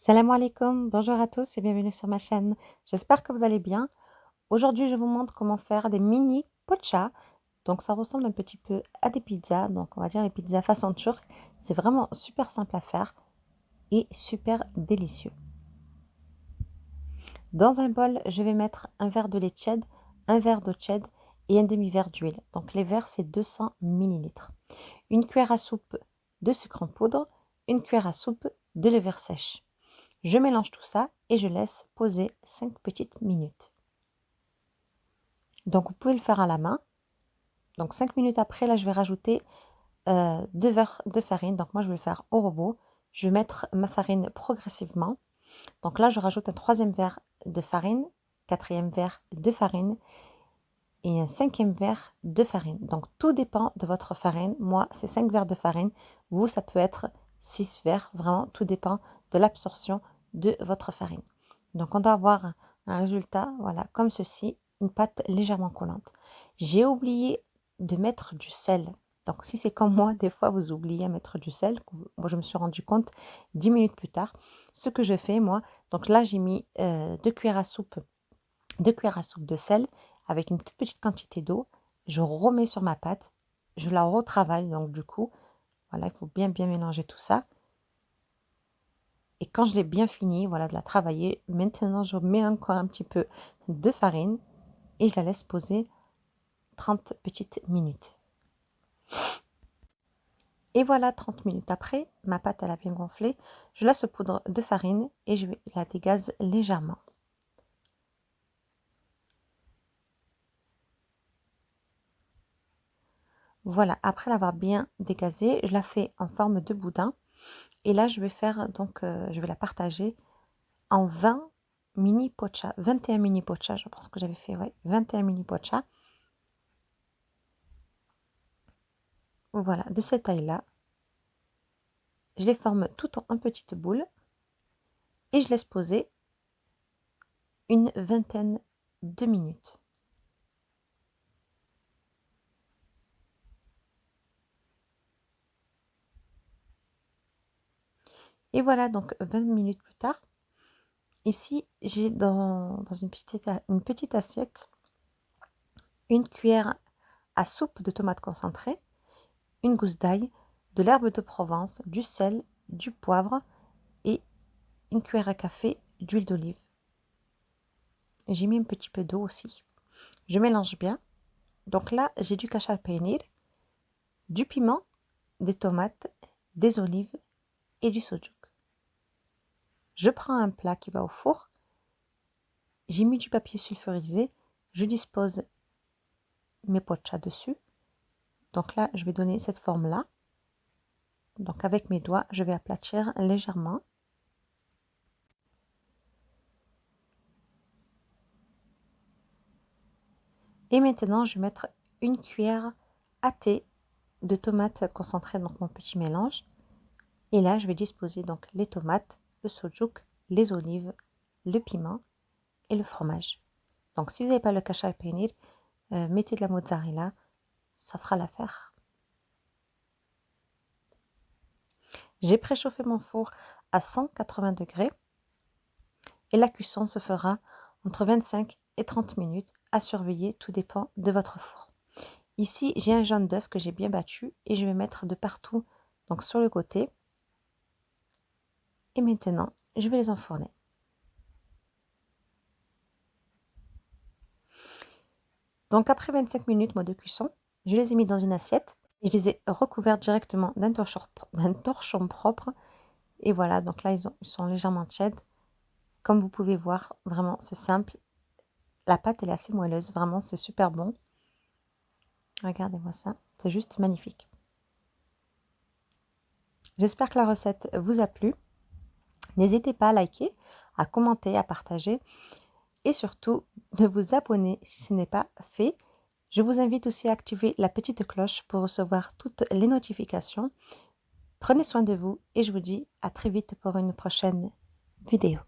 Salam alaikum, bonjour à tous et bienvenue sur ma chaîne. J'espère que vous allez bien. Aujourd'hui, je vous montre comment faire des mini pochas. Donc, ça ressemble un petit peu à des pizzas. Donc, on va dire les pizzas façon turque. C'est vraiment super simple à faire et super délicieux. Dans un bol, je vais mettre un verre de lait tiède, un verre d'eau tiède et un demi-verre d'huile. Donc, les verres, c'est 200 millilitres. Une cuillère à soupe de sucre en poudre, une cuillère à soupe de levure sèche. Je mélange tout ça et je laisse poser 5 petites minutes. Donc vous pouvez le faire à la main. Donc 5 minutes après, là je vais rajouter 2 verres de farine. Donc moi je vais le faire au robot. Je vais mettre ma farine progressivement. Donc là je rajoute un troisième verre de farine, quatrième verre de farine et un cinquième verre de farine. Donc tout dépend de votre farine. Moi c'est 5 verres de farine. Vous ça peut être 6 verres. Vraiment tout dépend de l'absorption de votre farine. Donc on doit avoir un résultat, voilà, comme ceci, une pâte légèrement collante. J'ai oublié de mettre du sel. Donc si c'est comme moi, des fois vous oubliez à mettre du sel. Moi je me suis rendu compte 10 minutes plus tard. Ce que je fais moi, donc là j'ai mis 2 cuillères à soupe, 2 cuillères à soupe de sel avec une toute petite quantité d'eau. Je remets sur ma pâte, je la retravaille. Donc du coup, voilà, il faut bien mélanger tout ça. Et quand je l'ai bien fini, voilà, de la travailler, maintenant je mets encore un petit peu de farine et je la laisse poser 30 petites minutes. Et voilà, 30 minutes après, ma pâte elle a bien gonflé. Je la saupoudre de farine et je la dégaze légèrement. Voilà, après l'avoir bien dégazée, je la fais en forme de boudin. Et là, je vais faire donc, je vais la partager en 20 mini pochas, 21 mini pochas, je pense que j'avais fait, ouais, 21 mini pochas. Voilà, de cette taille-là. Je les forme toutes en petites boules et je laisse poser une vingtaine de minutes. Et voilà, donc 20 minutes plus tard, ici j'ai dans une petite assiette une cuillère à soupe de tomates concentrées, une gousse d'ail, de l'herbe de Provence, du sel, du poivre et une cuillère à café d'huile d'olive. J'ai mis un petit peu d'eau aussi. Je mélange bien. Donc là, j'ai du kachal peynir, du piment, des tomates, des olives et du sucuk. Je prends un plat qui va au four. J'ai mis du papier sulfurisé. Je dispose mes pochas dessus. Donc là, je vais donner cette forme-là. Donc avec mes doigts, je vais aplatir légèrement. Et maintenant, je vais mettre une cuillère à thé de tomates concentrées, donc mon petit mélange. Et là, je vais disposer donc les tomates, le sucuk, les olives, le piment et le fromage. Donc si vous n'avez pas le kachal peynir, mettez de la mozzarella, ça fera l'affaire. J'ai préchauffé mon four à 180 degrés et la cuisson se fera entre 25 et 30 minutes à surveiller, tout dépend de votre four. Ici, j'ai un jaune d'œuf que j'ai bien battu et je vais mettre de partout, donc sur le côté. Et maintenant, je vais les enfourner. Donc après 25 minutes moi, de cuisson, je les ai mis dans une assiette et je les ai recouverts directement d'un torchon propre. Et voilà, donc là, ils sont légèrement tièdes. Comme vous pouvez voir, vraiment, c'est simple. La pâte, elle est assez moelleuse. Vraiment, c'est super bon. Regardez-moi ça. C'est juste magnifique. J'espère que la recette vous a plu. N'hésitez pas à liker, à commenter, à partager. Et surtout, de vous abonner si ce n'est pas fait. Je vous invite aussi à activer la petite cloche pour recevoir toutes les notifications. Prenez soin de vous et je vous dis à très vite pour une prochaine vidéo.